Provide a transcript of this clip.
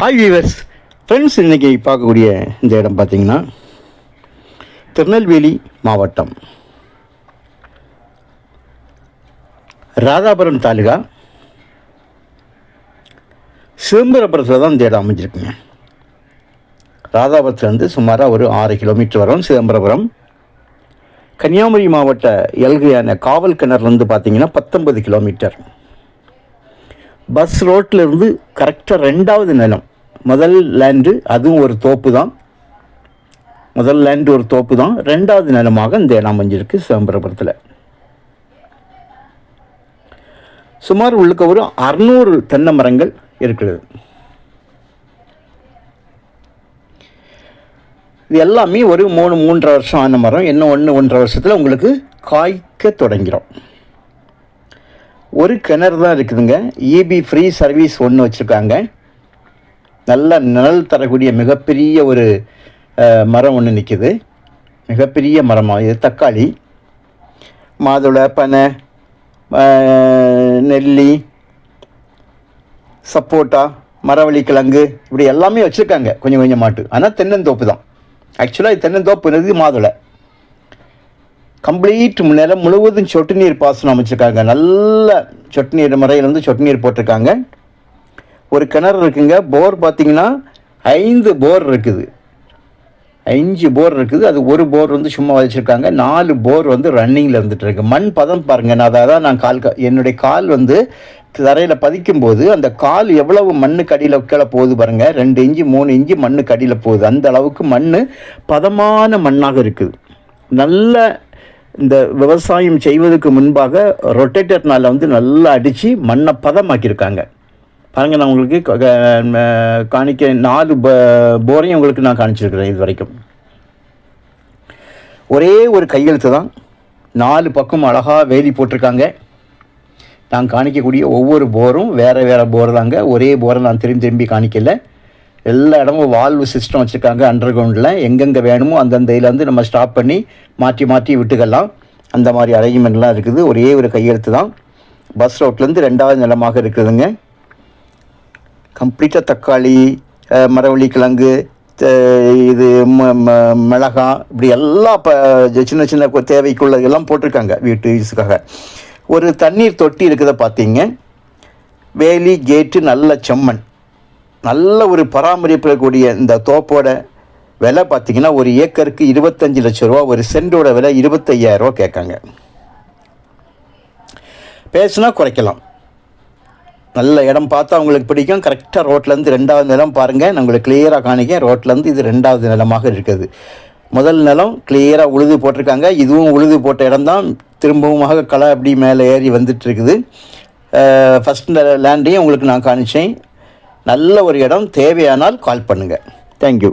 Hi viewers friends, இன்றைக்கி பார்க்கக்கூடிய இந்த இடம் பார்த்திங்கன்னா திருநெல்வேலி மாவட்டம் ராதாபுரம் தாலுகா சிதம்பரபுரத்தில் தான் இந்த இடம் அமைஞ்சிருக்குங்க. ராதாபுரத்துலேருந்து சுமாராக ஒரு 6 கிலோமீட்டர் வரும் சிதம்பரபுரம். கன்னியாகுமரி மாவட்ட எல்கையான காவல் கிணறுலேருந்து பார்த்திங்கன்னா 19 கிலோமீட்டர். பஸ் ரோட்டில் இருந்து கரெக்டாக 2வது நிலம். முதல் லேண்டு அதுவும் ஒரு தோப்பு தான். முதல் லேண்டு ஒரு தோப்பு தான். 2வது நிலமாக இந்த இடம் அமைஞ்சிருக்கு சிதம்பரபுரத்தில். சுமார் உள்ளுக்க ஒரு 600 தென்னை மரங்கள் இருக்கிறது. இது எல்லாமே ஒரு 3-3.5 வருஷம் ஆன மரம். இன்னும் 1-1.5 வருஷத்தில் உங்களுக்கு காய்க்க தொடங்கிடும். ஒரு கிணறு தான் இருக்குதுங்க. EB ஃப்ரீ சர்வீஸ் ஒன்று வச்சுருக்காங்க. நல்ல நிழல் தரக்கூடிய மிகப்பெரிய ஒரு மரம் ஒன்று நிற்கிது. மிகப்பெரிய மரமாக இது. தக்காளி, மாதுளை, பனை, நெல்லி, சப்போட்டா, மரவள்ளி கிழங்கு, இப்படி எல்லாமே வச்சுருக்காங்க கொஞ்சம் கொஞ்சமாட்டு. ஆனால் தென்னந்தோப்பு தான். ஆக்சுவலாக இது தென்னந்தோப்புங்கிறது மாதுளை. கம்ப்ளீட் நிலம் முழுவதும் சொட்டு நீர் பாசனம் அமைச்சிருக்காங்க. நல்ல சொட்டு நீர் முறையில் வந்து சொட்டு நீர் போட்டிருக்காங்க. ஒரு கிணறு இருக்குங்க. போர் பார்த்திங்கன்னா 5 போர் இருக்குது. 5 போர் இருக்குது. அது ஒரு போர் வந்து சும்மா வச்சுருக்காங்க. 4 போர் வந்து ரன்னிங்கில் இருந்துகிட்டு இருக்கு. மண் பதம் பாருங்கள். நான் என்னுடைய கால் வந்து தரையில் பதிக்கும்போது அந்த கால் எவ்வளவு மண்ணுக்கு அடியில் கீழே போகுது பாருங்கள். 2 இன்ச்சு 3 இன்ச்சு மண்ணுக்கு அடியில் போகுது. அந்த அளவுக்கு மண் பதமான மண்ணாக இருக்குது. நல்ல இந்த விவசாயம் செய்வதற்கு முன்பாக ரொட்டேட்டர்னால் வந்து நல்லா அடித்து மண்ணை பதமாக்கியிருக்காங்க பாருங்கள். நான் உங்களுக்கு காணிக்க 4 போரையும் உங்களுக்கு நான் காணிச்சிருக்கிறேன். இது வரைக்கும் ஒரே ஒரு கையெழுத்து தான். 4 பக்கம் அழகாக வேலி போட்டிருக்காங்க. நான் காணிக்கக்கூடிய ஒவ்வொரு போரும் வேறு வேறு போர் தாங்க. ஒரே போரை நான் திரும்பி காணிக்கல. எல்லா இடமும் வால்வு சிஸ்டம் வச்சுருக்காங்க. அண்டர் கிரவுண்டில் எங்கெங்கே வேணுமோ அந்தந்த இதில் வந்து நம்ம ஸ்டாப் பண்ணி மாற்றி விட்டுக்கலாம். அந்த மாதிரி அரேஞ்ச்மெண்ட்லாம் இருக்குது. ஒரே ஒரு கையெழுத்து தான். பஸ் ரோட்லேருந்து 2வது நிலமாக இருக்குதுங்க. கம்ப்ளீட்டாக தக்காளி, மரவள்ளி கிழங்கு, இது மிளகா, இப்படி எல்லாம் இப்போ சின்ன சின்ன தேவைக்குள்ள எல்லாம் போட்டிருக்காங்க வீட்டு யூஸுக்காக. ஒரு தண்ணீர் தொட்டி இருக்குதை பார்த்தீங்க. வேலி, கேட்டு, நல்ல செம்மண், நல்ல ஒரு பராமரிப்பிடக்கூடிய இந்த தோப்போட விலை பார்த்திங்கன்னா ஒரு ஏக்கருக்கு 25 லட்சம் ரூபா. ஒரு சென்டோட விலை 25,000 ரூபா கேட்காங்க. பேசுனா குறைக்கலாம். நல்ல இடம் பார்த்தா உங்களுக்கு பிடிக்கும். கரெக்டாக ரோட்லேருந்து 2வது நிலம் பாருங்கள். நான் உங்களுக்கு கிளியராக காணிக்கேன். ரோட்லேருந்து இது 2வது நிலமாக இருக்குது. முதல் நிலம் கிளியராக உழுது போட்டிருக்காங்க. இதுவும் உழுது போட்ட இடம் தான். திரும்பவுமாக களை அப்படி மேலே ஏறி வந்துட்டு இருக்குது. ஃபஸ்ட் லேண்டையும் உங்களுக்கு நான் காணிச்சேன். நல்ல ஒரு இடம். தேவையானால் கால் பண்ணுங்கள். தேங்க்யூ.